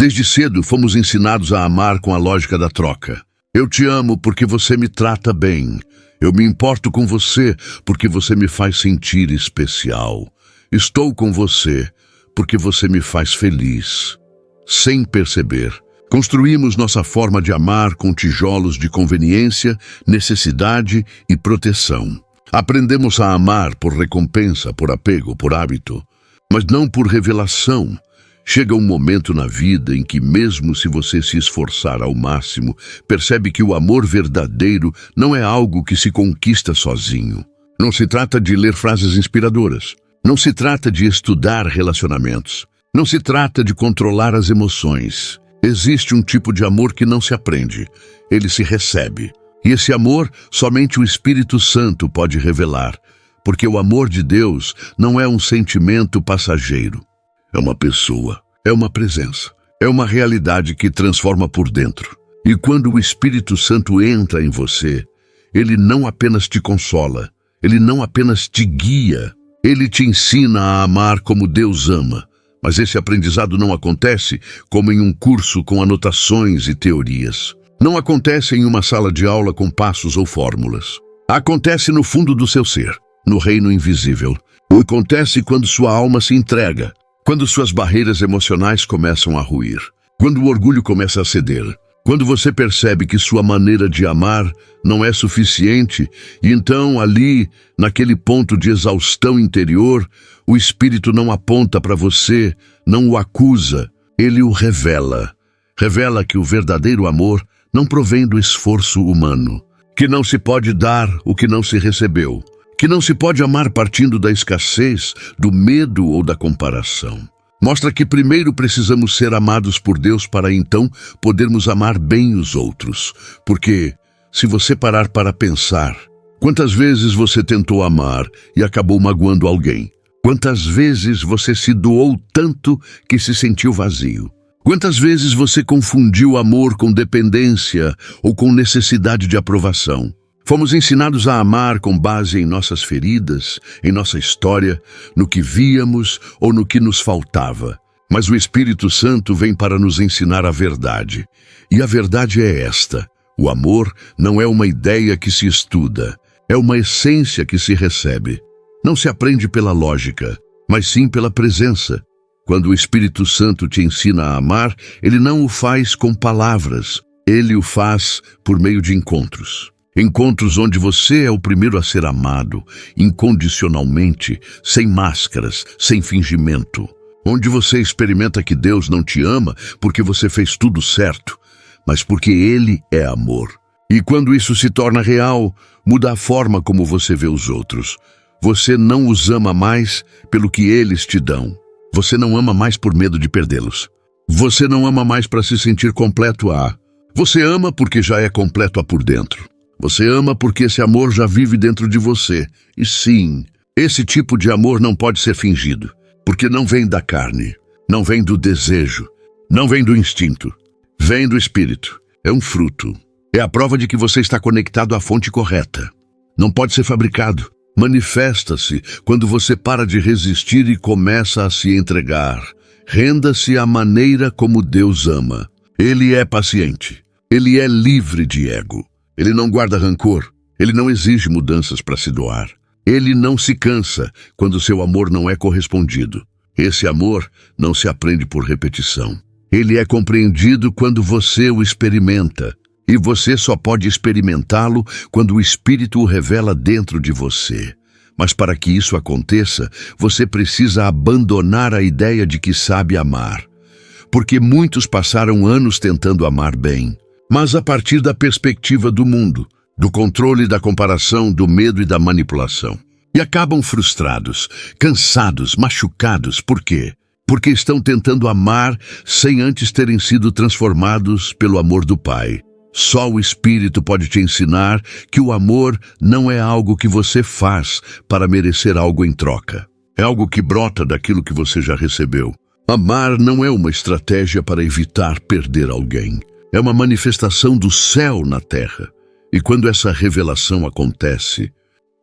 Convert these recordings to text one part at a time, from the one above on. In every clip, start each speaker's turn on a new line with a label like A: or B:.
A: Desde cedo fomos ensinados a amar com a lógica da troca. Eu te amo porque você me trata bem. Eu me importo com você porque você me faz sentir especial. Estou com você porque você me faz feliz. Sem perceber, construímos nossa forma de amar com tijolos de conveniência, necessidade e proteção. Aprendemos a amar por recompensa, por apego, por hábito, mas não por revelação. Chega um momento na vida em que, mesmo se você se esforçar ao máximo, percebe que o amor verdadeiro não é algo que se conquista sozinho. Não se trata de ler frases inspiradoras. Não se trata de estudar relacionamentos. Não se trata de controlar as emoções. Existe um tipo de amor que não se aprende. Ele se recebe. E esse amor, somente o Espírito Santo pode revelar. Porque o amor de Deus não é um sentimento passageiro. É uma pessoa, é uma presença, é uma realidade que transforma por dentro. E quando o Espírito Santo entra em você, ele não apenas te consola, ele não apenas te guia, ele te ensina a amar como Deus ama. Mas esse aprendizado não acontece como em um curso com anotações e teorias. Não acontece em uma sala de aula com passos ou fórmulas. Acontece no fundo do seu ser, no reino invisível. Acontece quando sua alma se entrega. Quando suas barreiras emocionais começam a ruir, quando o orgulho começa a ceder, quando você percebe que sua maneira de amar não é suficiente, e então ali, naquele ponto de exaustão interior, o Espírito não aponta para você, não o acusa, ele o revela. Revela que o verdadeiro amor não provém do esforço humano, que não se pode dar o que não se recebeu, que não se pode amar partindo da escassez, do medo ou da comparação. Mostra que primeiro precisamos ser amados por Deus para então podermos amar bem os outros. Porque, se você parar para pensar, quantas vezes você tentou amar e acabou magoando alguém? Quantas vezes você se doou tanto que se sentiu vazio? Quantas vezes você confundiu amor com dependência ou com necessidade de aprovação? Fomos ensinados a amar com base em nossas feridas, em nossa história, no que víamos ou no que nos faltava. Mas o Espírito Santo vem para nos ensinar a verdade. E a verdade é esta: o amor não é uma ideia que se estuda, é uma essência que se recebe. Não se aprende pela lógica, mas sim pela presença. Quando o Espírito Santo te ensina a amar, ele não o faz com palavras, ele o faz por meio de encontros. Encontros onde você é o primeiro a ser amado, incondicionalmente, sem máscaras, sem fingimento. Onde você experimenta que Deus não te ama porque você fez tudo certo, mas porque Ele é amor. E quando isso se torna real, muda a forma como você vê os outros. Você não os ama mais pelo que eles te dão. Você não ama mais por medo de perdê-los. Você não ama mais para se sentir completo a. Você ama porque já é completo a por dentro. Você ama porque esse amor já vive dentro de você. E sim, esse tipo de amor não pode ser fingido, porque não vem da carne, não vem do desejo, não vem do instinto, vem do Espírito. É um fruto. É a prova de que você está conectado à fonte correta. Não pode ser fabricado. Manifesta-se quando você para de resistir e começa a se entregar. Renda-se à maneira como Deus ama. Ele é paciente. Ele é livre de ego. Ele não guarda rancor, ele não exige mudanças para se doar. Ele não se cansa quando seu amor não é correspondido. Esse amor não se aprende por repetição. Ele é compreendido quando você o experimenta. E você só pode experimentá-lo quando o Espírito o revela dentro de você. Mas para que isso aconteça, você precisa abandonar a ideia de que sabe amar. Porque muitos passaram anos tentando amar bem, mas a partir da perspectiva do mundo, do controle, da comparação, do medo e da manipulação. E acabam frustrados, cansados, machucados. Por quê? Porque estão tentando amar sem antes terem sido transformados pelo amor do Pai. Só o Espírito pode te ensinar que o amor não é algo que você faz para merecer algo em troca. É algo que brota daquilo que você já recebeu. Amar não é uma estratégia para evitar perder alguém. É uma manifestação do céu na terra. E quando essa revelação acontece,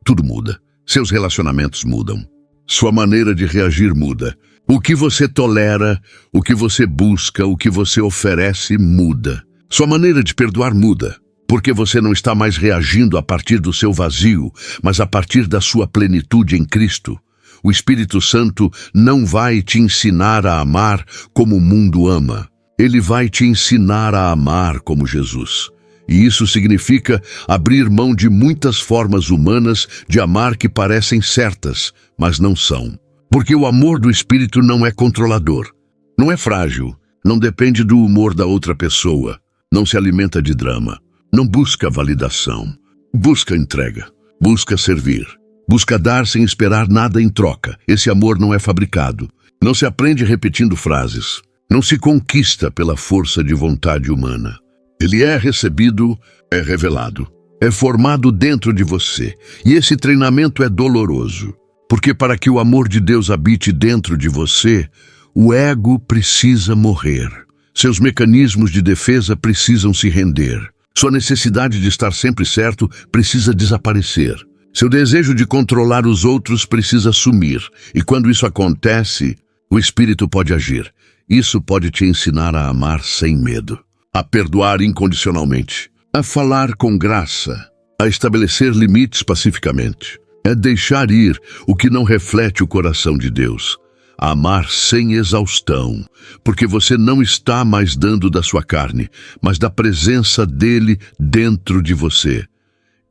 A: tudo muda. Seus relacionamentos mudam. Sua maneira de reagir muda. O que você tolera, o que você busca, o que você oferece muda. Sua maneira de perdoar muda, porque você não está mais reagindo a partir do seu vazio, mas a partir da sua plenitude em Cristo. O Espírito Santo não vai te ensinar a amar como o mundo ama. Ele vai te ensinar a amar como Jesus. E isso significa abrir mão de muitas formas humanas de amar que parecem certas, mas não são. Porque o amor do Espírito não é controlador, não é frágil, não depende do humor da outra pessoa, não se alimenta de drama, não busca validação, busca entrega, busca servir, busca dar sem esperar nada em troca. Esse amor não é fabricado, não se aprende repetindo frases, não se conquista pela força de vontade humana. Ele é recebido, é revelado, é formado dentro de você, e esse treinamento é doloroso. Porque para que o amor de Deus habite dentro de você, o ego precisa morrer. Seus mecanismos de defesa precisam se render. Sua necessidade de estar sempre certo precisa desaparecer. Seu desejo de controlar os outros precisa sumir. E quando isso acontece, o Espírito pode agir. Isso pode te ensinar a amar sem medo, a perdoar incondicionalmente, a falar com graça, a estabelecer limites pacificamente. É deixar ir o que não reflete o coração de Deus. Amar sem exaustão, porque você não está mais dando da sua carne, mas da presença dele dentro de você.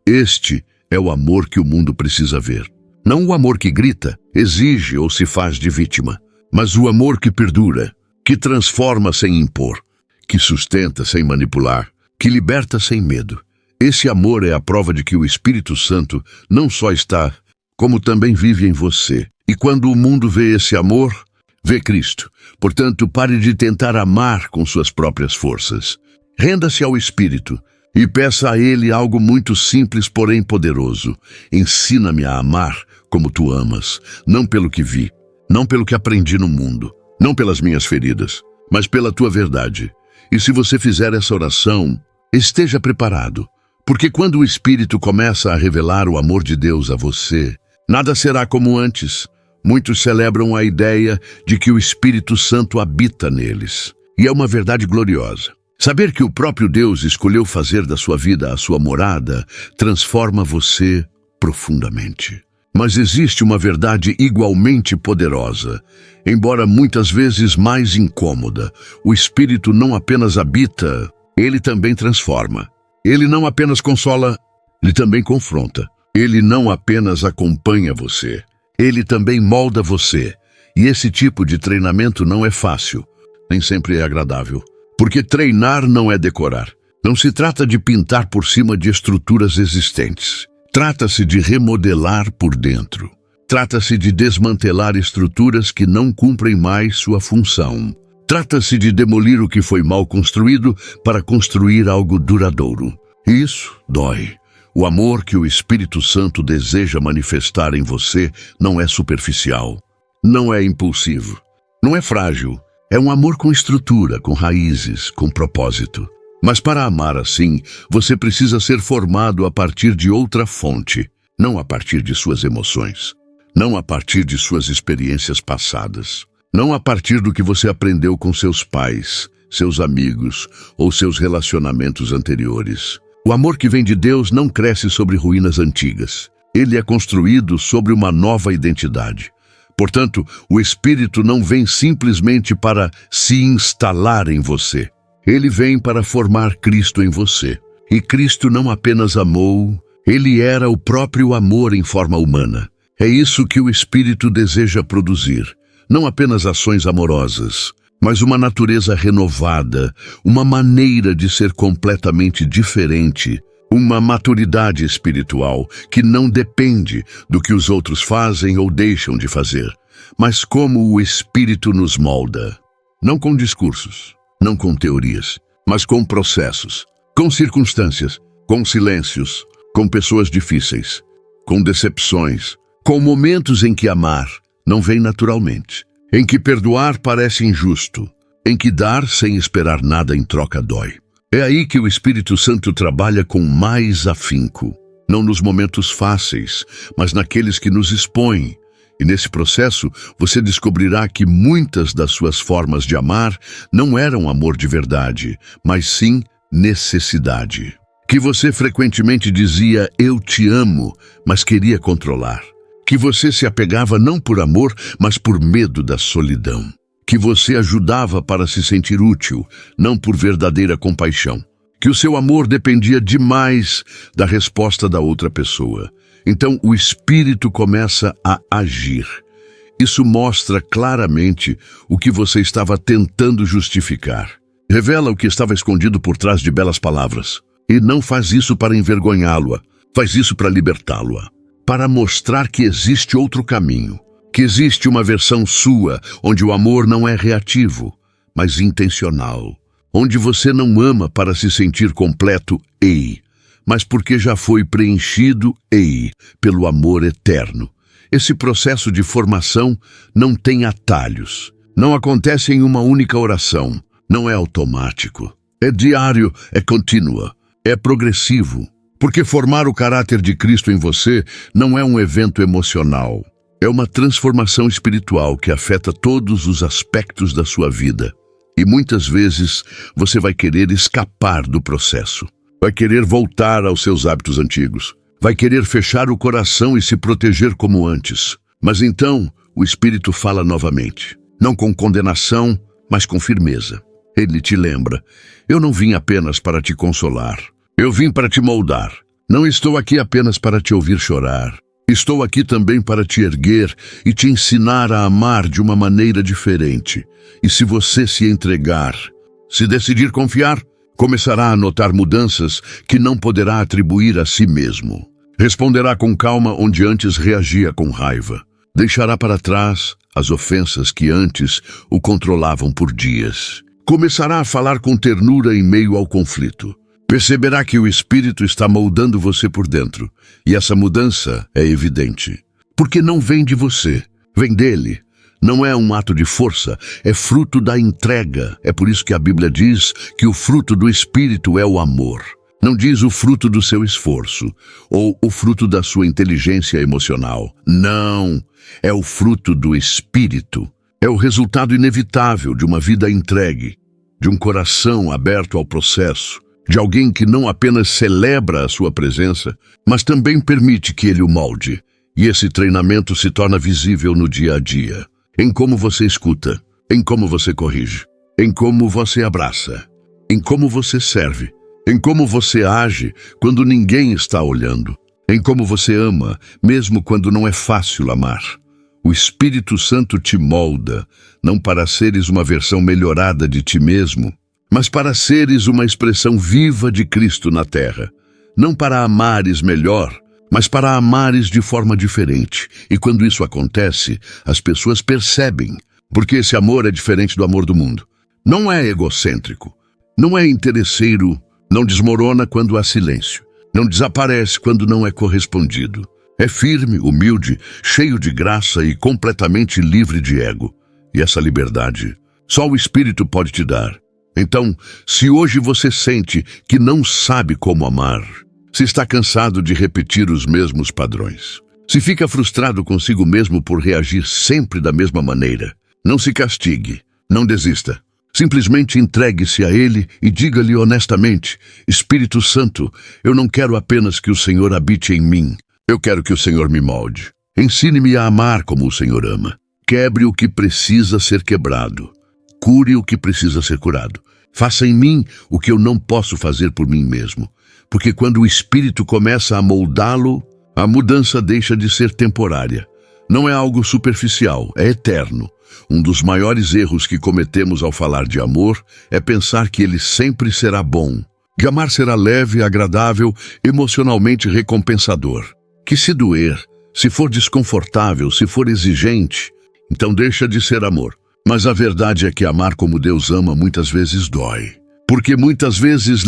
A: Este é o amor que o mundo precisa ver. Não o amor que grita, exige ou se faz de vítima, mas o amor que perdura, que transforma sem impor, que sustenta sem manipular, que liberta sem medo. Esse amor é a prova de que o Espírito Santo não só está, como também vive em você. E quando o mundo vê esse amor, vê Cristo. Portanto, pare de tentar amar com suas próprias forças. Renda-se ao Espírito e peça a Ele algo muito simples, porém poderoso. Ensina-me a amar como tu amas, não pelo que vi, não pelo que aprendi no mundo, não pelas minhas feridas, mas pela tua verdade. E se você fizer essa oração, esteja preparado. Porque quando o Espírito começa a revelar o amor de Deus a você, nada será como antes. Muitos celebram a ideia de que o Espírito Santo habita neles. E é uma verdade gloriosa. Saber que o próprio Deus escolheu fazer da sua vida a sua morada transforma você profundamente. Mas existe uma verdade igualmente poderosa. Embora muitas vezes mais incômoda, o Espírito não apenas habita, ele também transforma. Ele não apenas consola, ele também confronta. Ele não apenas acompanha você, ele também molda você. E esse tipo de treinamento não é fácil, nem sempre é agradável. Porque treinar não é decorar. Não se trata de pintar por cima de estruturas existentes. Trata-se de remodelar por dentro. Trata-se de desmantelar estruturas que não cumprem mais sua função. Trata-se de demolir o que foi mal construído para construir algo duradouro. Isso dói. O amor que o Espírito Santo deseja manifestar em você não é superficial, não é impulsivo, não é frágil. É um amor com estrutura, com raízes, com propósito. Mas para amar assim, você precisa ser formado a partir de outra fonte, não a partir de suas emoções, não a partir de suas experiências passadas. Não a partir do que você aprendeu com seus pais, seus amigos ou seus relacionamentos anteriores. O amor que vem de Deus não cresce sobre ruínas antigas. Ele é construído sobre uma nova identidade. Portanto, o Espírito não vem simplesmente para se instalar em você. Ele vem para formar Cristo em você. E Cristo não apenas amou, ele era o próprio amor em forma humana. É isso que o Espírito deseja produzir. Não apenas ações amorosas, mas uma natureza renovada, uma maneira de ser completamente diferente, uma maturidade espiritual que não depende do que os outros fazem ou deixam de fazer, mas como o Espírito nos molda. Não com discursos, não com teorias, mas com processos, com circunstâncias, com silêncios, com pessoas difíceis, com decepções, com momentos em que amar não vem naturalmente, em que perdoar parece injusto, em que dar sem esperar nada em troca dói. É aí que o Espírito Santo trabalha com mais afinco, não nos momentos fáceis, mas naqueles que nos expõem, E nesse processo, você descobrirá que muitas das suas formas de amar não eram amor de verdade, mas sim necessidade. Que você frequentemente dizia "eu te amo", mas queria controlar. Que você se apegava não por amor, mas por medo da solidão. Que você ajudava para se sentir útil, não por verdadeira compaixão. Que o seu amor dependia demais da resposta da outra pessoa. Então o espírito começa a agir. Isso mostra claramente o que você estava tentando justificar. Revela o que estava escondido por trás de belas palavras. E não faz isso para envergonhá-lo, faz isso para libertá-lo, para mostrar que existe outro caminho, que existe uma versão sua, onde o amor não é reativo, mas intencional, onde você não ama para se sentir completo, mas porque já foi preenchido, pelo amor eterno. Esse processo de formação não tem atalhos, não acontece em uma única oração, não é automático, é diário, é contínuo, é progressivo. Porque formar o caráter de Cristo em você não é um evento emocional, é uma transformação espiritual que afeta todos os aspectos da sua vida. E muitas vezes você vai querer escapar do processo, vai querer voltar aos seus hábitos antigos, vai querer fechar o coração e se proteger como antes. Mas então o Espírito fala novamente, não com condenação, mas com firmeza. Ele te lembra: eu não vim apenas para te consolar, eu vim para te moldar. Não estou aqui apenas para te ouvir chorar. Estou aqui também para te erguer e te ensinar a amar de uma maneira diferente. E se você se entregar, se decidir confiar, começará a notar mudanças que não poderá atribuir a si mesmo. Responderá com calma onde antes reagia com raiva. Deixará para trás as ofensas que antes o controlavam por dias. Começará a falar com ternura em meio ao conflito. Perceberá que o Espírito está moldando você por dentro, e essa mudança é evidente. Porque não vem de você, vem dele. Não é um ato de força, é fruto da entrega. É por isso que a Bíblia diz que o fruto do Espírito é o amor. Não diz o fruto do seu esforço, ou o fruto da sua inteligência emocional. Não, é o fruto do Espírito. É o resultado inevitável de uma vida entregue, de um coração aberto ao processo, de alguém que não apenas celebra a sua presença, mas também permite que ele o molde. E esse treinamento se torna visível no dia a dia, em como você escuta, em como você corrige, em como você abraça, em como você serve, em como você age quando ninguém está olhando, em como você ama, mesmo quando não é fácil amar. O Espírito Santo te molda, não para seres uma versão melhorada de ti mesmo, mas para seres uma expressão viva de Cristo na terra. Não para amares melhor, mas para amares de forma diferente. E quando isso acontece, as pessoas percebem, porque esse amor é diferente do amor do mundo. Não é egocêntrico, não é interesseiro, não desmorona quando há silêncio, não desaparece quando não é correspondido. É firme, humilde, cheio de graça e completamente livre de ego. E essa liberdade só o Espírito pode te dar. Então, se hoje você sente que não sabe como amar, se está cansado de repetir os mesmos padrões, se fica frustrado consigo mesmo por reagir sempre da mesma maneira, não se castigue, não desista. Simplesmente entregue-se a Ele e diga-lhe honestamente: Espírito Santo, eu não quero apenas que o Senhor habite em mim, eu quero que o Senhor me molde. Ensine-me a amar como o Senhor ama. Quebre o que precisa ser quebrado. Cure o que precisa ser curado. Faça em mim o que eu não posso fazer por mim mesmo. Porque quando o Espírito começa a moldá-lo, a mudança deixa de ser temporária. Não é algo superficial, é eterno. Um dos maiores erros que cometemos ao falar de amor é pensar que ele sempre será bom, que amar será leve, agradável, emocionalmente recompensador. Que se doer, se for desconfortável, se for exigente, então deixa de ser amor. Mas a verdade é que amar como Deus ama muitas vezes dói. Porque muitas vezes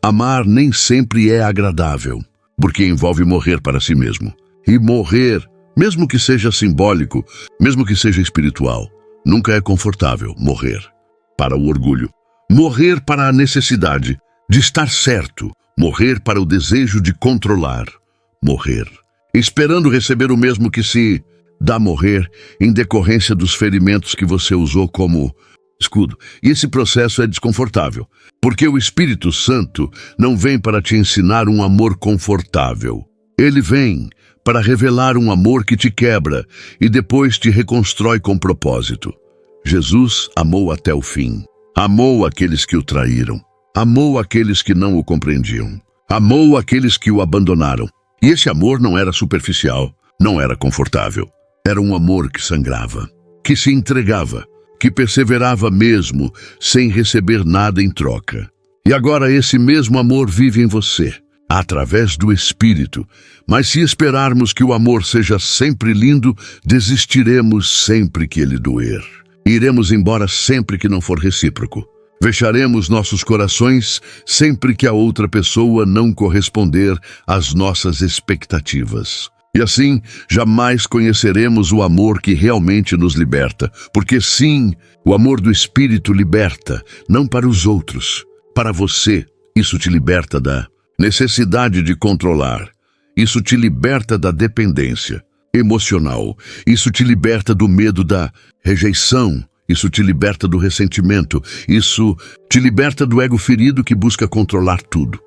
A: amar nem sempre é agradável. Porque envolve morrer para si mesmo. E morrer, mesmo que seja simbólico, mesmo que seja espiritual, nunca é confortável morrer para o orgulho. Morrer para a necessidade de estar certo. Morrer para o desejo de controlar. Morrer esperando receber o mesmo que se dá morrer em decorrência dos ferimentos que você usou como escudo. E esse processo é desconfortável, porque o Espírito Santo não vem para te ensinar um amor confortável. Ele vem para revelar um amor que te quebra e depois te reconstrói com propósito. Jesus amou até o fim. Amou aqueles que o traíram. Amou aqueles que não o compreendiam. Amou aqueles que o abandonaram. E esse amor não era superficial, não era confortável. Era um amor que sangrava, que se entregava, que perseverava mesmo sem receber nada em troca. E agora esse mesmo amor vive em você, através do Espírito. Mas se esperarmos que o amor seja sempre lindo, desistiremos sempre que ele doer. Iremos embora sempre que não for recíproco. Fecharemos nossos corações sempre que a outra pessoa não corresponder às nossas expectativas. E assim, jamais conheceremos o amor que realmente nos liberta. Porque sim, o amor do Espírito liberta, não para os outros. Para você, isso te liberta da necessidade de controlar. Isso te liberta da dependência emocional. Isso te liberta do medo da rejeição. Isso te liberta do ressentimento. Isso te liberta do ego ferido que busca controlar tudo.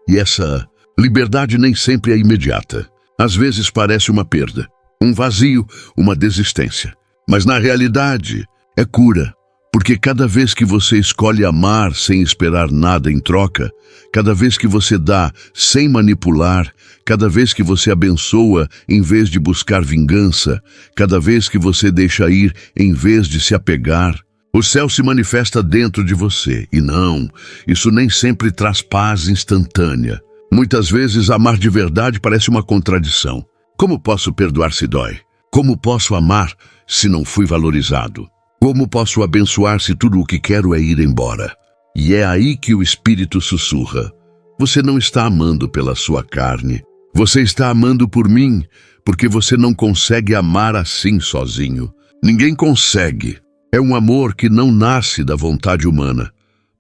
A: E essa liberdade nem sempre é imediata. Às vezes parece uma perda, um vazio, uma desistência. Mas na realidade é cura. Porque cada vez que você escolhe amar sem esperar nada em troca, cada vez que você dá sem manipular, cada vez que você abençoa em vez de buscar vingança, cada vez que você deixa ir em vez de se apegar, o céu se manifesta dentro de você. E não, isso nem sempre traz paz instantânea. Muitas vezes amar de verdade parece uma contradição. Como posso perdoar se dói? Como posso amar se não fui valorizado? Como posso abençoar se tudo o que quero é ir embora? E é aí que o Espírito sussurra. Você não está amando pela sua carne. Você está amando por mim, porque você não consegue amar assim sozinho. Ninguém consegue. É um amor que não nasce da vontade humana,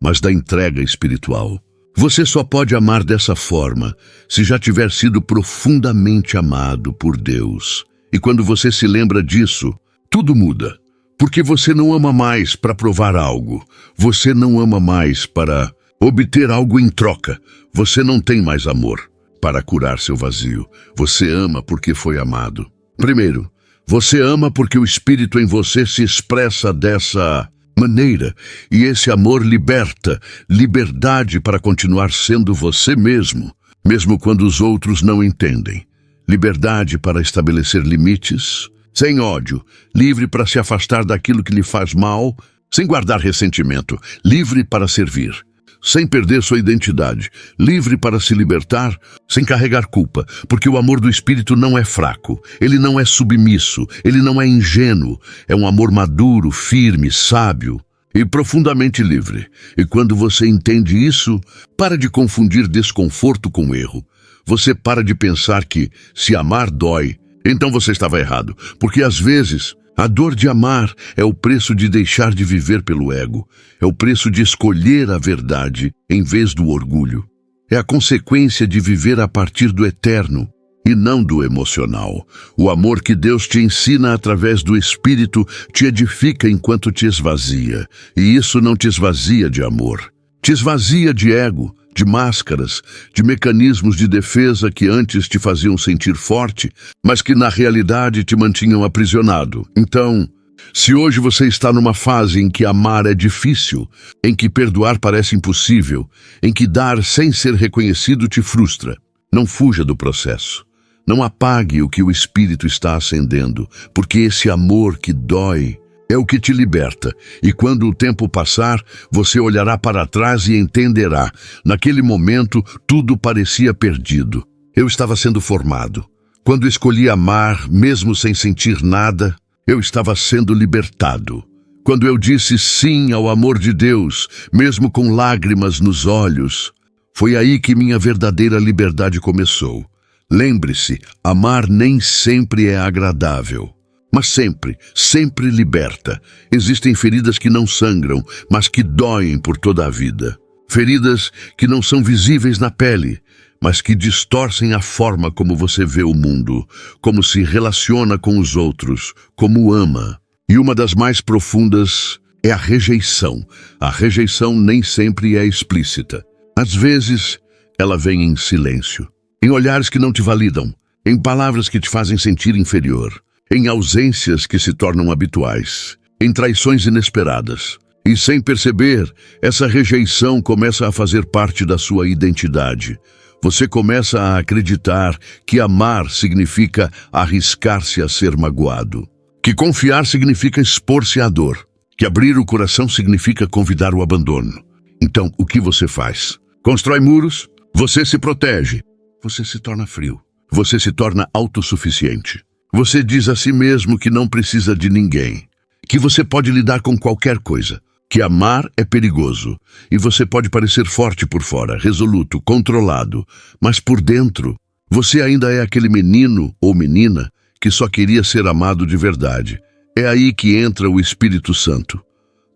A: mas da entrega espiritual. Você só pode amar dessa forma se já tiver sido profundamente amado por Deus. E quando você se lembra disso, tudo muda. Porque você não ama mais para provar algo. Você não ama mais para obter algo em troca. Você não tem mais amor para curar seu vazio. Você ama porque foi amado. Primeiro, você ama porque o Espírito em você se expressa dessa maneira. E esse amor liberta, liberdade para continuar sendo você mesmo, mesmo quando os outros não entendem. Liberdade para estabelecer limites, sem ódio, livre para se afastar daquilo que lhe faz mal, sem guardar ressentimento, livre para servir, sem perder sua identidade, livre para se libertar, sem carregar culpa, porque o amor do Espírito não é fraco, ele não é submisso, ele não é ingênuo, é um amor maduro, firme, sábio e profundamente livre. E quando você entende isso, para de confundir desconforto com erro. Você para de pensar que, se amar dói, então você estava errado, porque às vezes a dor de amar é o preço de deixar de viver pelo ego, é o preço de escolher a verdade em vez do orgulho. É a consequência de viver a partir do eterno e não do emocional. O amor que Deus te ensina através do Espírito te edifica enquanto te esvazia, e isso não te esvazia de amor, te esvazia de ego, de máscaras, de mecanismos de defesa que antes te faziam sentir forte, mas que na realidade te mantinham aprisionado. Então, se hoje você está numa fase em que amar é difícil, em que perdoar parece impossível, em que dar sem ser reconhecido te frustra, não fuja do processo. Não apague o que o Espírito está acendendo, porque esse amor que dói é o que te liberta, e quando o tempo passar, você olhará para trás e entenderá. Naquele momento, tudo parecia perdido. Eu estava sendo formado. Quando escolhi amar, mesmo sem sentir nada, eu estava sendo libertado. Quando eu disse sim ao amor de Deus, mesmo com lágrimas nos olhos, foi aí que minha verdadeira liberdade começou. Lembre-se, amar nem sempre é agradável. Mas sempre, sempre liberta. Existem feridas que não sangram, mas que doem por toda a vida. Feridas que não são visíveis na pele, mas que distorcem a forma como você vê o mundo, como se relaciona com os outros, como ama. E uma das mais profundas é a rejeição. A rejeição nem sempre é explícita. Às vezes, ela vem em silêncio, em olhares que não te validam, em palavras que te fazem sentir inferior, em ausências que se tornam habituais, em traições inesperadas. E sem perceber, essa rejeição começa a fazer parte da sua identidade. Você começa a acreditar que amar significa arriscar-se a ser magoado, que confiar significa expor-se à dor, que abrir o coração significa convidar o abandono. Então, o que você faz? Constrói muros? Você se protege. Você se torna frio. Você se torna autossuficiente. Você diz a si mesmo que não precisa de ninguém, que você pode lidar com qualquer coisa, que amar é perigoso, e você pode parecer forte por fora, resoluto, controlado, mas por dentro, você ainda é aquele menino ou menina que só queria ser amado de verdade. É aí que entra o Espírito Santo,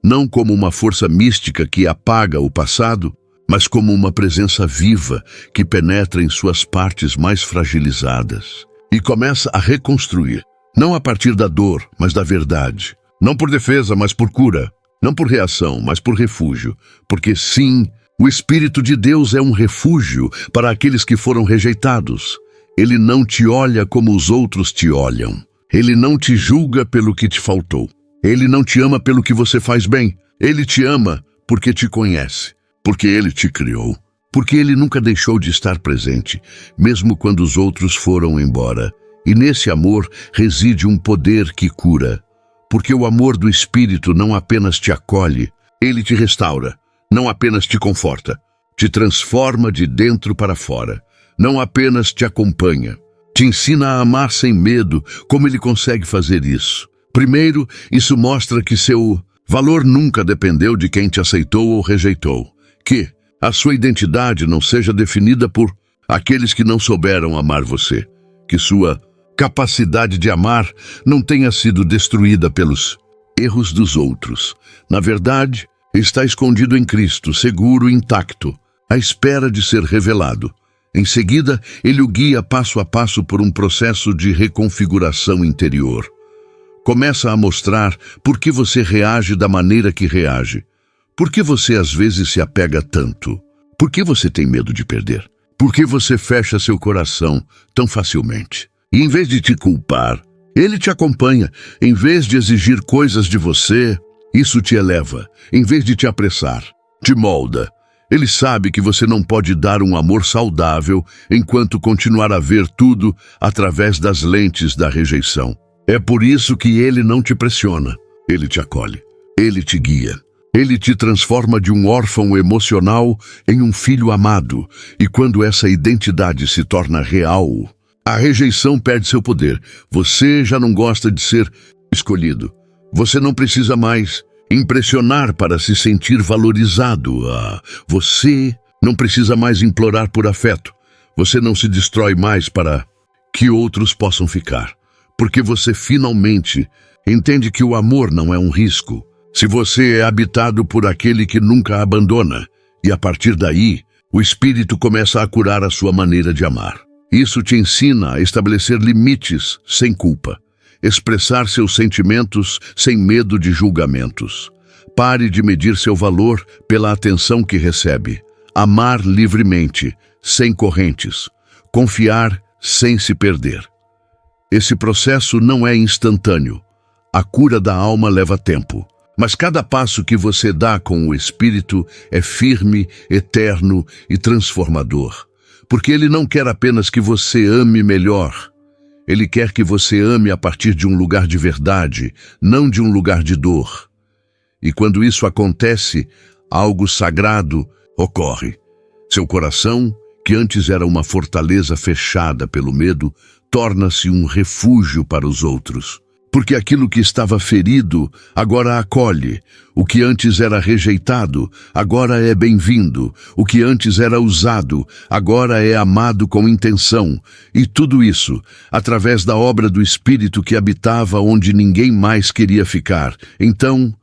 A: não como uma força mística que apaga o passado, mas como uma presença viva que penetra em suas partes mais fragilizadas e começa a reconstruir, não a partir da dor, mas da verdade, não por defesa, mas por cura. Não por reação, mas por refúgio. Porque sim, o Espírito de Deus é um refúgio para aqueles que foram rejeitados. Ele não te olha como os outros te olham. Ele não te julga pelo que te faltou. Ele não te ama pelo que você faz bem. Ele te ama porque te conhece, porque ele te criou, porque ele nunca deixou de estar presente, mesmo quando os outros foram embora. E nesse amor reside um poder que cura. Porque o amor do Espírito não apenas te acolhe, ele te restaura, não apenas te conforta, te transforma de dentro para fora, não apenas te acompanha, te ensina a amar sem medo. Como ele consegue fazer isso? Primeiro, isso mostra que seu valor nunca dependeu de quem te aceitou ou rejeitou, que a sua identidade não seja definida por aqueles que não souberam amar você, que sua capacidade de amar não tenha sido destruída pelos erros dos outros. Na verdade, está escondido em Cristo, seguro e intacto, à espera de ser revelado. Em seguida, ele o guia passo a passo por um processo de reconfiguração interior. Começa a mostrar por que você reage da maneira que reage. Por que você às vezes se apega tanto? Por que você tem medo de perder? Por que você fecha seu coração tão facilmente? E em vez de te culpar, ele te acompanha. Em vez de exigir coisas de você, isso te eleva. Em vez de te apressar, te molda. Ele sabe que você não pode dar um amor saudável enquanto continuar a ver tudo através das lentes da rejeição. É por isso que ele não te pressiona. Ele te acolhe. Ele te guia. Ele te transforma de um órfão emocional em um filho amado. E quando essa identidade se torna real, a rejeição perde seu poder. Você já não gosta de ser escolhido. Você não precisa mais impressionar para se sentir valorizado. Você não precisa mais implorar por afeto. Você não se destrói mais para que outros possam ficar. Porque você finalmente entende que o amor não é um risco. Se você é habitado por aquele que nunca abandona, e a partir daí, o Espírito começa a curar a sua maneira de amar. Isso te ensina a estabelecer limites sem culpa, expressar seus sentimentos sem medo de julgamentos. Pare de medir seu valor pela atenção que recebe. Amar livremente, sem correntes. Confiar sem se perder. Esse processo não é instantâneo. A cura da alma leva tempo. Mas cada passo que você dá com o Espírito é firme, eterno e transformador. Porque ele não quer apenas que você ame melhor. Ele quer que você ame a partir de um lugar de verdade, não de um lugar de dor. E quando isso acontece, algo sagrado ocorre. Seu coração, que antes era uma fortaleza fechada pelo medo, torna-se um refúgio para os outros. Porque aquilo que estava ferido agora acolhe. O que antes era rejeitado, agora é bem-vindo. O que antes era usado, agora é amado com intenção. E tudo isso, através da obra do Espírito que habitava onde ninguém mais queria ficar. Então,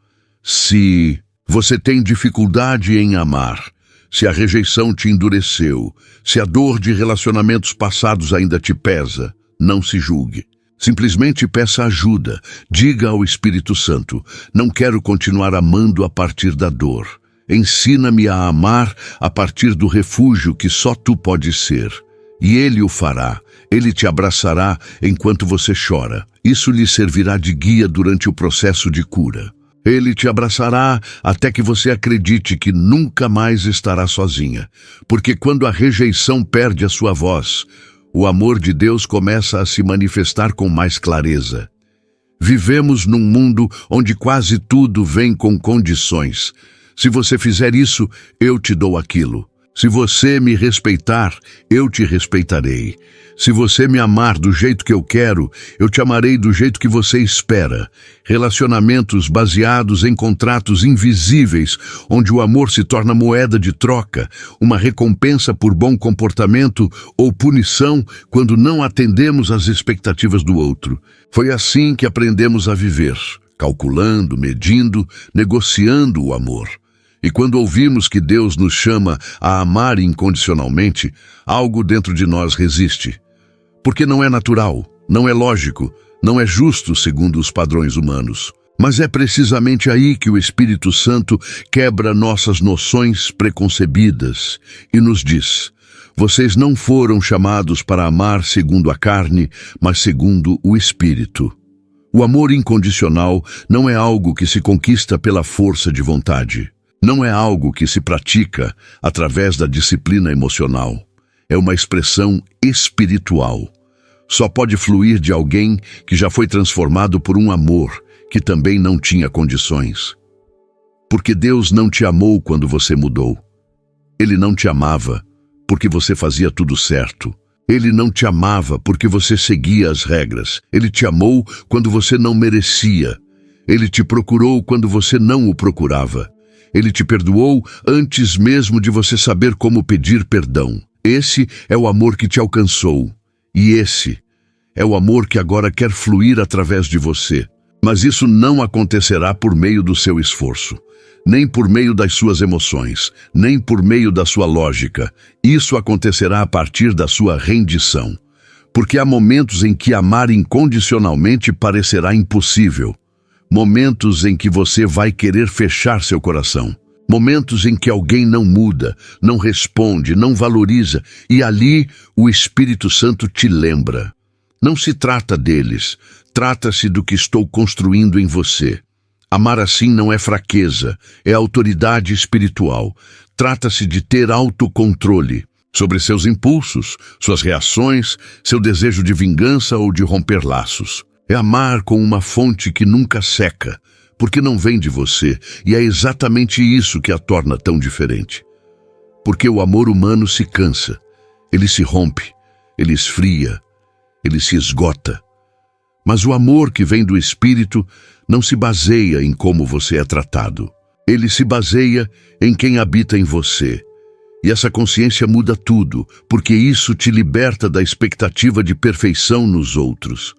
A: se você tem dificuldade em amar, Se a rejeição te endureceu, se a dor de relacionamentos passados ainda te pesa, não se julgue. Simplesmente peça ajuda. Diga ao Espírito Santo: não quero continuar amando a partir da dor. Ensina-me a amar a partir do refúgio que só tu podes ser. E Ele o fará. Ele te abraçará enquanto você chora. Isso lhe servirá de guia durante o processo de cura. Ele te abraçará até que você acredite que nunca mais estará sozinha. Porque quando a rejeição perde a sua voz, o amor de Deus começa a se manifestar com mais clareza. Vivemos num mundo onde quase tudo vem com condições. Se você fizer isso, eu te dou aquilo. Se você me respeitar, eu te respeitarei. Se você me amar do jeito que eu quero, eu te amarei do jeito que você espera. Relacionamentos baseados em contratos invisíveis, onde o amor se torna moeda de troca, uma recompensa por bom comportamento ou punição quando não atendemos às expectativas do outro. Foi assim que aprendemos a viver, calculando, medindo, negociando o amor. E quando ouvimos que Deus nos chama a amar incondicionalmente, algo dentro de nós resiste. Porque não é natural, não é lógico, não é justo segundo os padrões humanos. Mas é precisamente aí que o Espírito Santo quebra nossas noções preconcebidas e nos diz: vocês não foram chamados para amar segundo a carne, mas segundo o Espírito. O amor incondicional não é algo que se conquista pela força de vontade. Não é algo que se pratica através da disciplina emocional. É uma expressão espiritual. Só pode fluir de alguém que já foi transformado por um amor que também não tinha condições. Porque Deus não te amou quando você mudou. Ele não te amava porque você fazia tudo certo. Ele não te amava porque você seguia as regras. Ele te amou quando você não merecia. Ele te procurou quando você não o procurava. Ele te perdoou antes mesmo de você saber como pedir perdão. Esse é o amor que te alcançou. E esse é o amor que agora quer fluir através de você. Mas isso não acontecerá por meio do seu esforço, nem por meio das suas emoções, nem por meio da sua lógica. Isso acontecerá a partir da sua rendição. Porque há momentos em que amar incondicionalmente parecerá impossível. Momentos em que você vai querer fechar seu coração. Momentos em que alguém não muda, não responde, não valoriza. E ali o Espírito Santo te lembra. Não se trata deles, trata-se do que estou construindo em você. Amar assim não é fraqueza, é autoridade espiritual. Trata-se de ter autocontrole sobre seus impulsos, suas reações, seu desejo de vingança ou de romper laços. É amar com uma fonte que nunca seca, porque não vem de você, e é exatamente isso que a torna tão diferente. Porque o amor humano se cansa, ele se rompe, ele esfria, ele se esgota. Mas o amor que vem do Espírito não se baseia em como você é tratado. Ele se baseia em quem habita em você. E essa consciência muda tudo, porque isso te liberta da expectativa de perfeição nos outros.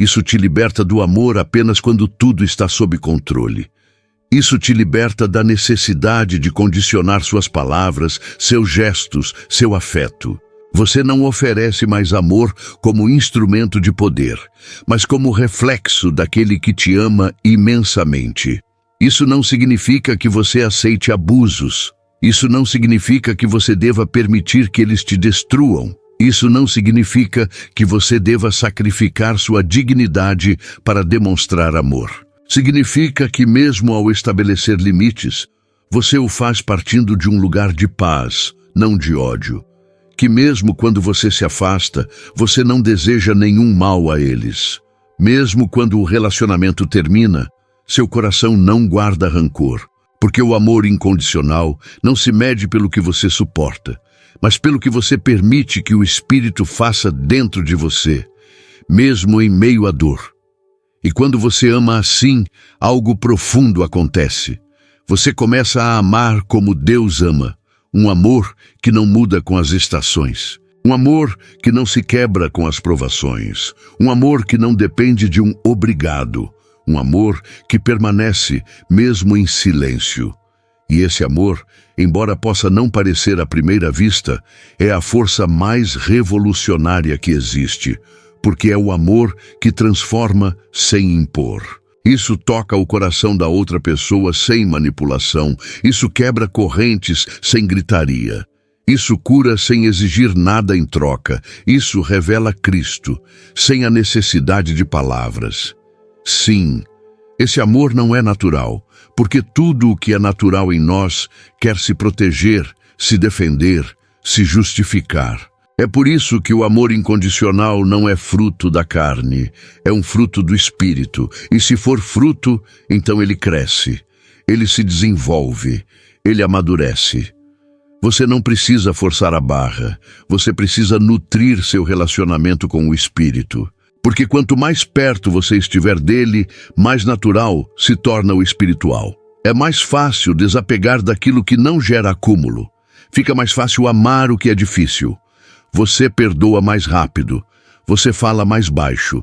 A: Isso te liberta do amor apenas quando tudo está sob controle. Isso te liberta da necessidade de condicionar suas palavras, seus gestos, seu afeto. Você não oferece mais amor como instrumento de poder, mas como reflexo daquele que te ama imensamente. Isso não significa que você aceite abusos. Isso não significa que você deva permitir que eles te destruam. Isso não significa que você deva sacrificar sua dignidade para demonstrar amor. Significa que mesmo ao estabelecer limites, você o faz partindo de um lugar de paz, não de ódio. Que mesmo quando você se afasta, você não deseja nenhum mal a eles. Mesmo quando o relacionamento termina, seu coração não guarda rancor. Porque o amor incondicional não se mede pelo que você suporta, mas pelo que você permite que o Espírito faça dentro de você, mesmo em meio à dor. E quando você ama assim, algo profundo acontece. Você começa a amar como Deus ama, um amor que não muda com as estações, um amor que não se quebra com as provações, um amor que não depende de um obrigado, um amor que permanece mesmo em silêncio. E esse amor, embora possa não parecer à primeira vista, é a força mais revolucionária que existe, porque é o amor que transforma sem impor. Isso toca o coração da outra pessoa sem manipulação, isso quebra correntes sem gritaria. Isso cura sem exigir nada em troca, isso revela Cristo, sem a necessidade de palavras. Sim, esse amor não é natural, porque tudo o que é natural em nós quer se proteger, se defender, se justificar. É por isso que o amor incondicional não é fruto da carne, é um fruto do Espírito, e se for fruto, então ele cresce, ele se desenvolve, ele amadurece. Você não precisa forçar a barra, você precisa nutrir seu relacionamento com o Espírito. Porque quanto mais perto você estiver dele, mais natural se torna o espiritual. É mais fácil desapegar daquilo que não gera acúmulo. Fica mais fácil amar o que é difícil. Você perdoa mais rápido. Você fala mais baixo.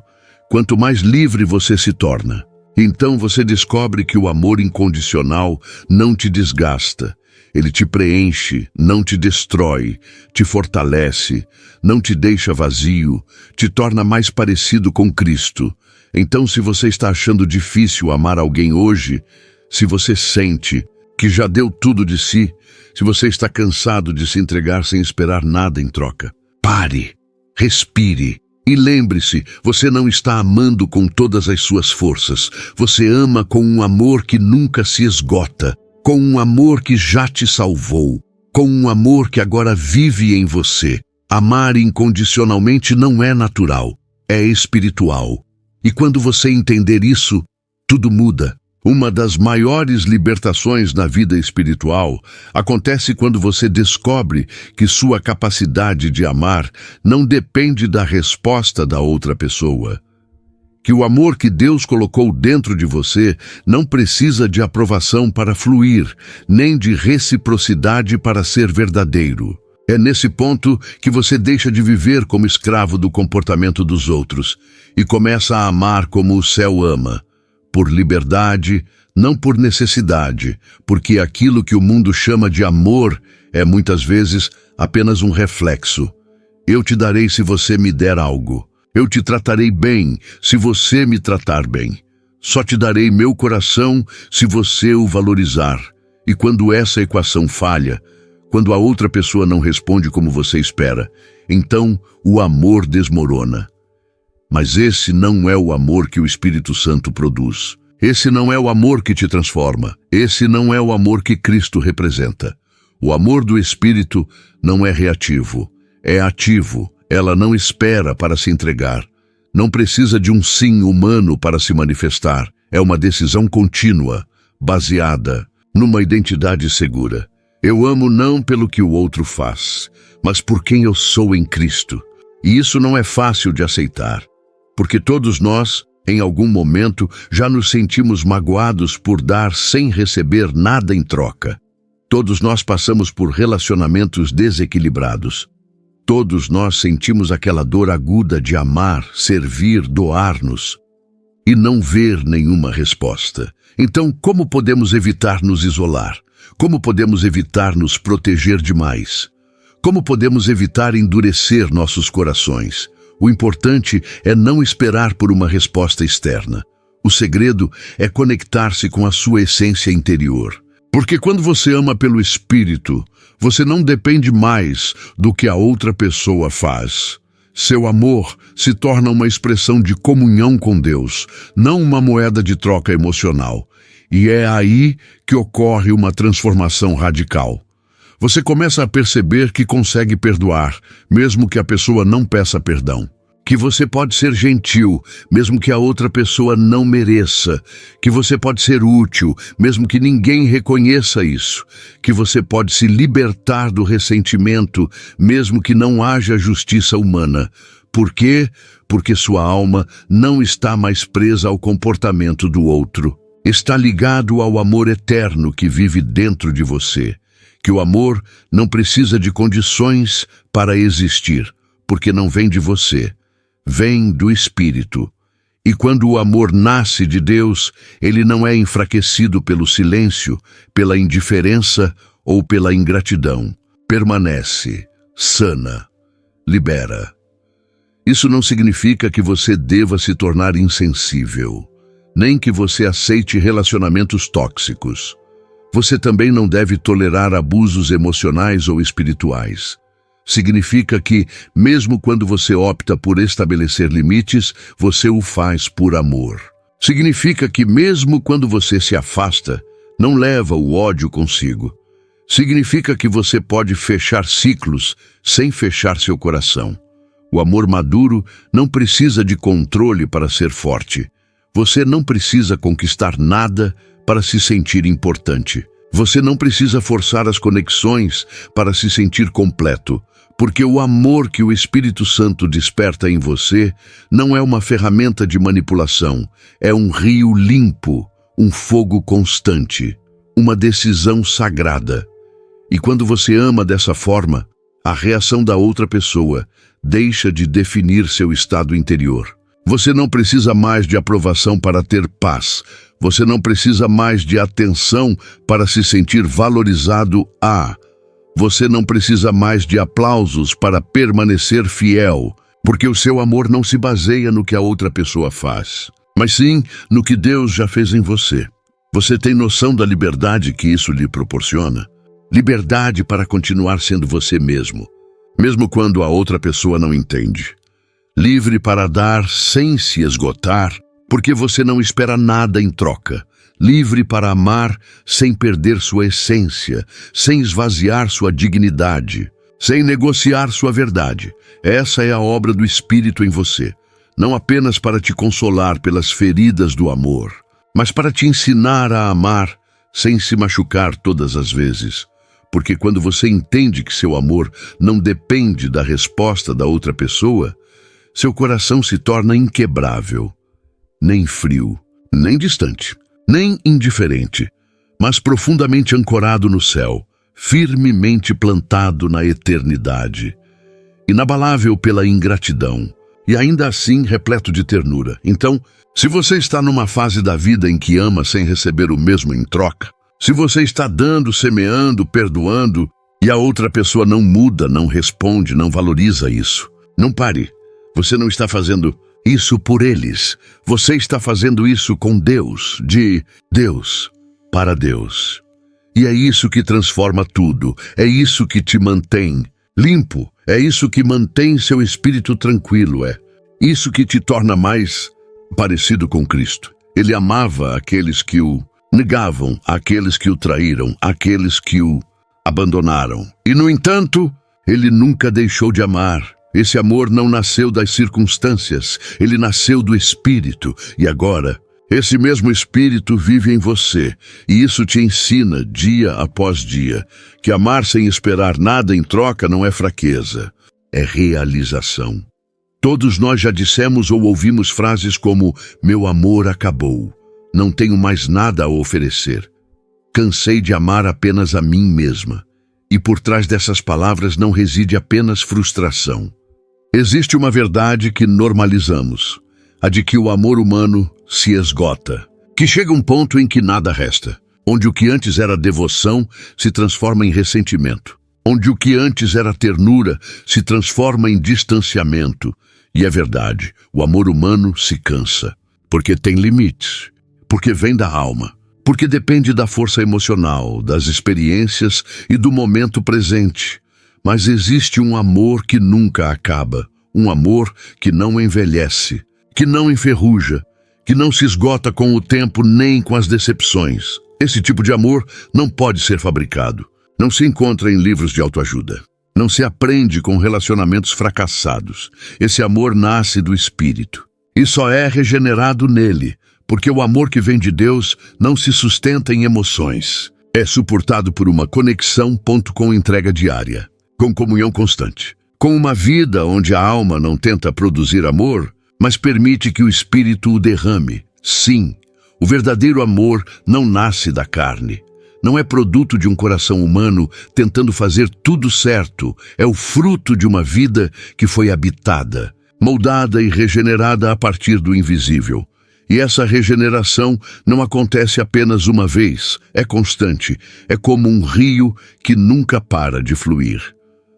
A: Quanto mais livre você se torna. Então você descobre que o amor incondicional não te desgasta. Ele te preenche, não te destrói, te fortalece, não te deixa vazio, te torna mais parecido com Cristo. Então, se você está achando difícil amar alguém hoje, se você sente que já deu tudo de si, se você está cansado de se entregar sem esperar nada em troca, pare, respire e lembre-se, você não está amando com todas as suas forças. Você ama com um amor que nunca se esgota, com um amor que já te salvou, com um amor que agora vive em você. Amar incondicionalmente não é natural, é espiritual. E quando você entender isso, tudo muda. Uma das maiores libertações na vida espiritual acontece quando você descobre que sua capacidade de amar não depende da resposta da outra pessoa. Que o amor que Deus colocou dentro de você não precisa de aprovação para fluir, nem de reciprocidade para ser verdadeiro. É nesse ponto que você deixa de viver como escravo do comportamento dos outros e começa a amar como o céu ama, por liberdade, não por necessidade, porque aquilo que o mundo chama de amor é muitas vezes apenas um reflexo. Eu te darei se você me der algo. Eu te tratarei bem se você me tratar bem. Só te darei meu coração se você o valorizar. E quando essa equação falha, quando a outra pessoa não responde como você espera, então o amor desmorona. Mas esse não é o amor que o Espírito Santo produz. Esse não é o amor que te transforma. Esse não é o amor que Cristo representa. O amor do Espírito não é reativo, é ativo. Ela não espera para se entregar. Não precisa de um sim humano para se manifestar. É uma decisão contínua, baseada numa identidade segura. Eu amo não pelo que o outro faz, mas por quem eu sou em Cristo. E isso não é fácil de aceitar, porque todos nós, em algum momento, já nos sentimos magoados por dar sem receber nada em troca. Todos nós passamos por relacionamentos desequilibrados. Todos nós sentimos aquela dor aguda de amar, servir, doar-nos e não ver nenhuma resposta. Então, como podemos evitar nos isolar? Como podemos evitar nos proteger demais? Como podemos evitar endurecer nossos corações? O importante é não esperar por uma resposta externa. O segredo é conectar-se com a sua essência interior. Porque quando você ama pelo Espírito, você não depende mais do que a outra pessoa faz. Seu amor se torna uma expressão de comunhão com Deus, não uma moeda de troca emocional. E é aí que ocorre uma transformação radical. Você começa a perceber que consegue perdoar, mesmo que a pessoa não peça perdão. Que você pode ser gentil, mesmo que a outra pessoa não mereça. Que você pode ser útil, mesmo que ninguém reconheça isso. Que você pode se libertar do ressentimento, mesmo que não haja justiça humana. Por quê? Porque sua alma não está mais presa ao comportamento do outro. Está ligado ao amor eterno que vive dentro de você. Que o amor não precisa de condições para existir, porque não vem de você. Vem do Espírito. E quando o amor nasce de Deus, ele não é enfraquecido pelo silêncio, pela indiferença ou pela ingratidão. Permanece, sana, libera. Isso não significa que você deva se tornar insensível, nem que você aceite relacionamentos tóxicos. Você também não deve tolerar abusos emocionais ou espirituais. Significa que, mesmo quando você opta por estabelecer limites, você o faz por amor. Significa que, mesmo quando você se afasta, não leva o ódio consigo. Significa que você pode fechar ciclos sem fechar seu coração. O amor maduro não precisa de controle para ser forte. Você não precisa conquistar nada para se sentir importante. Você não precisa forçar as conexões para se sentir completo, porque o amor que o Espírito Santo desperta em você não é uma ferramenta de manipulação, é um rio limpo, um fogo constante, uma decisão sagrada. E quando você ama dessa forma, a reação da outra pessoa deixa de definir seu estado interior. Você não precisa mais de aprovação para ter paz. Você não precisa mais de atenção para se sentir valorizado. Você não precisa mais de aplausos para permanecer fiel, porque o seu amor não se baseia no que a outra pessoa faz, mas sim no que Deus já fez em você. Você tem noção da liberdade que isso lhe proporciona? Liberdade para continuar sendo você mesmo, mesmo quando a outra pessoa não entende. Livre para dar sem se esgotar, porque você não espera nada em troca. Livre para amar sem perder sua essência, sem esvaziar sua dignidade, sem negociar sua verdade. Essa é a obra do Espírito em você, não apenas para te consolar pelas feridas do amor, mas para te ensinar a amar sem se machucar todas as vezes. Porque quando você entende que seu amor não depende da resposta da outra pessoa, seu coração se torna inquebrável, nem frio, nem distante, nem indiferente, mas profundamente ancorado no céu, firmemente plantado na eternidade, inabalável pela ingratidão, e ainda assim repleto de ternura. Então, se você está numa fase da vida em que ama sem receber o mesmo em troca, se você está dando, semeando, perdoando, e a outra pessoa não muda, não responde, não valoriza isso, não pare. Você não está fazendo isso por eles. Você está fazendo isso com Deus, de Deus, para Deus. E é isso que transforma tudo. É isso que te mantém limpo. É isso que mantém seu espírito tranquilo. É isso que te torna mais parecido com Cristo. Ele amava aqueles que o negavam, aqueles que o traíram, aqueles que o abandonaram. E, no entanto, ele nunca deixou de amar. Esse amor não nasceu das circunstâncias, ele nasceu do Espírito. E agora, esse mesmo Espírito vive em você. E isso te ensina, dia após dia, que amar sem esperar nada em troca não é fraqueza, é realização. Todos nós já dissemos ou ouvimos frases como: meu amor acabou, não tenho mais nada a oferecer. Cansei de amar apenas a mim mesma. E por trás dessas palavras não reside apenas frustração. Existe uma verdade que normalizamos, a de que o amor humano se esgota, que chega um ponto em que nada resta, onde o que antes era devoção se transforma em ressentimento, onde o que antes era ternura se transforma em distanciamento. E é verdade, o amor humano se cansa, porque tem limites, porque vem da alma, porque depende da força emocional, das experiências e do momento presente. Mas existe um amor que nunca acaba, um amor que não envelhece, que não enferruja, que não se esgota com o tempo nem com as decepções. Esse tipo de amor não pode ser fabricado, não se encontra em livros de autoajuda, não se aprende com relacionamentos fracassados. Esse amor nasce do Espírito e só é regenerado nele, porque o amor que vem de Deus não se sustenta em emoções. É suportado por uma conexão com entrega diária, com comunhão constante, com uma vida onde a alma não tenta produzir amor, mas permite que o Espírito o derrame. Sim, o verdadeiro amor não nasce da carne. Não é produto de um coração humano tentando fazer tudo certo. É o fruto de uma vida que foi habitada, moldada e regenerada a partir do invisível. E essa regeneração não acontece apenas uma vez, é constante, é como um rio que nunca para de fluir.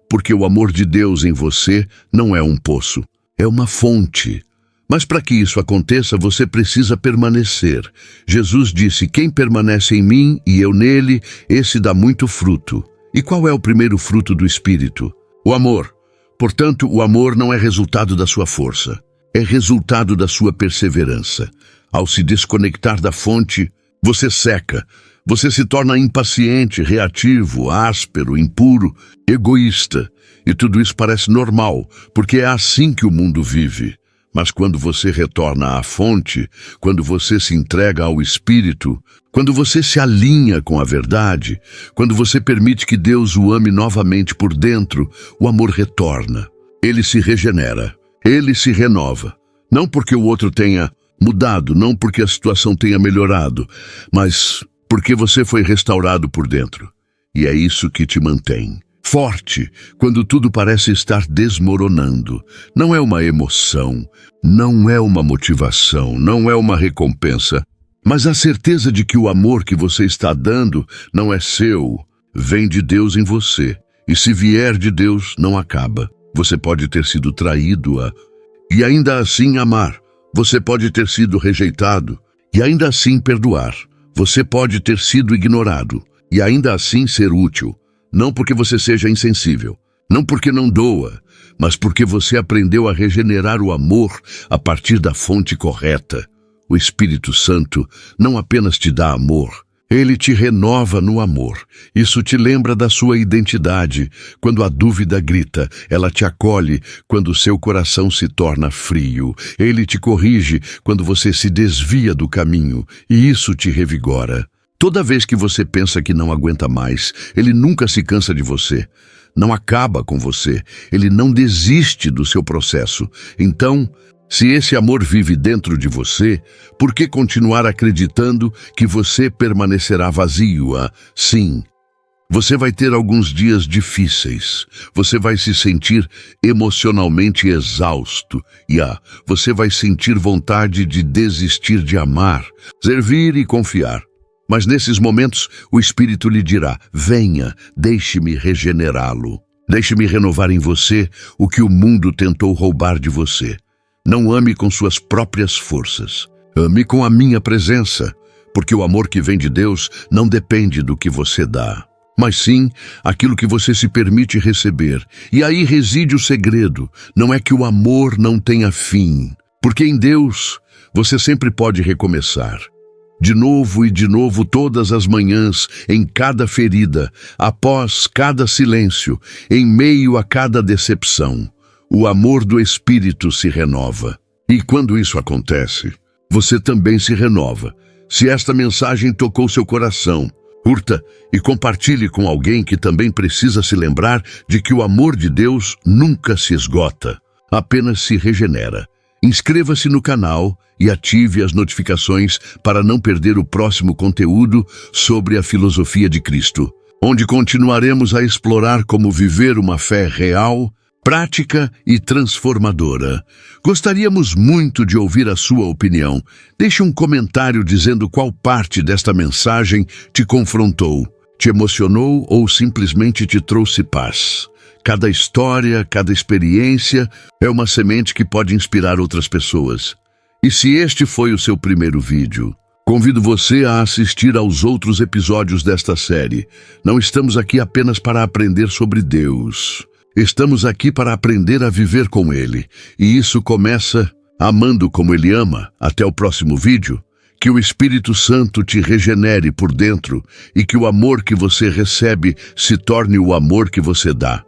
A: Porque o amor de Deus em você não é um poço, é uma fonte. Mas para que isso aconteça, você precisa permanecer. Jesus disse: quem permanece em mim e eu nele, esse dá muito fruto. E qual é o primeiro fruto do Espírito? O amor. Portanto, o amor não é resultado da sua força, é resultado da sua perseverança. Ao se desconectar da fonte, você seca, você se torna impaciente, reativo, áspero, impuro, egoísta. E tudo isso parece normal, porque é assim que o mundo vive. Mas quando você retorna à fonte, quando você se entrega ao Espírito, quando você se alinha com a verdade, quando você permite que Deus o ame novamente por dentro, o amor retorna. Ele se regenera, ele se renova. Não porque o outro tenha mudado, não porque a situação tenha melhorado, mas porque você foi restaurado por dentro. E é isso que te mantém forte quando tudo parece estar desmoronando. Não é uma emoção, não é uma motivação, não é uma recompensa, mas a certeza de que o amor que você está dando não é seu, vem de Deus em você. E se vier de Deus, não acaba. Você pode ter sido traído e ainda assim amar. Você pode ter sido rejeitado e ainda assim perdoar. Você pode ter sido ignorado e ainda assim ser útil. Não porque você seja insensível, não porque não doa, mas porque você aprendeu a regenerar o amor a partir da fonte correta. O Espírito Santo não apenas te dá amor, ele te renova no amor. Isso te lembra da sua identidade. Quando a dúvida grita, ela te acolhe quando seu coração se torna frio. Ele te corrige quando você se desvia do caminho, e isso te revigora. Toda vez que você pensa que não aguenta mais, ele nunca se cansa de você. Não acaba com você. Ele não desiste do seu processo. Então, se esse amor vive dentro de você, por que continuar acreditando que você permanecerá vazio? Sim, você vai ter alguns dias difíceis. Você vai se sentir emocionalmente exausto. E você vai sentir vontade de desistir de amar, servir e confiar. Mas nesses momentos, o Espírito lhe dirá: venha, deixe-me regenerá-lo. Deixe-me renovar em você o que o mundo tentou roubar de você. Não ame com suas próprias forças. Ame com a minha presença, porque o amor que vem de Deus não depende do que você dá, mas sim aquilo que você se permite receber. E aí reside o segredo. Não é que o amor não tenha fim, porque em Deus você sempre pode recomeçar. De novo e de novo, todas as manhãs, em cada ferida, após cada silêncio, em meio a cada decepção, o amor do Espírito se renova. E quando isso acontece, você também se renova. Se esta mensagem tocou seu coração, curta e compartilhe com alguém que também precisa se lembrar de que o amor de Deus nunca se esgota, apenas se regenera. Inscreva-se no canal e ative as notificações para não perder o próximo conteúdo sobre a filosofia de Cristo, onde continuaremos a explorar como viver uma fé real, prática e transformadora. Gostaríamos muito de ouvir a sua opinião. Deixe um comentário dizendo qual parte desta mensagem te confrontou, te emocionou ou simplesmente te trouxe paz. Cada história, cada experiência é uma semente que pode inspirar outras pessoas. E se este foi o seu primeiro vídeo, convido você a assistir aos outros episódios desta série. Não estamos aqui apenas para aprender sobre Deus. Estamos aqui para aprender a viver com Ele. E isso começa amando como Ele ama. Até o próximo vídeo. Que o Espírito Santo te regenere por dentro e que o amor que você recebe se torne o amor que você dá.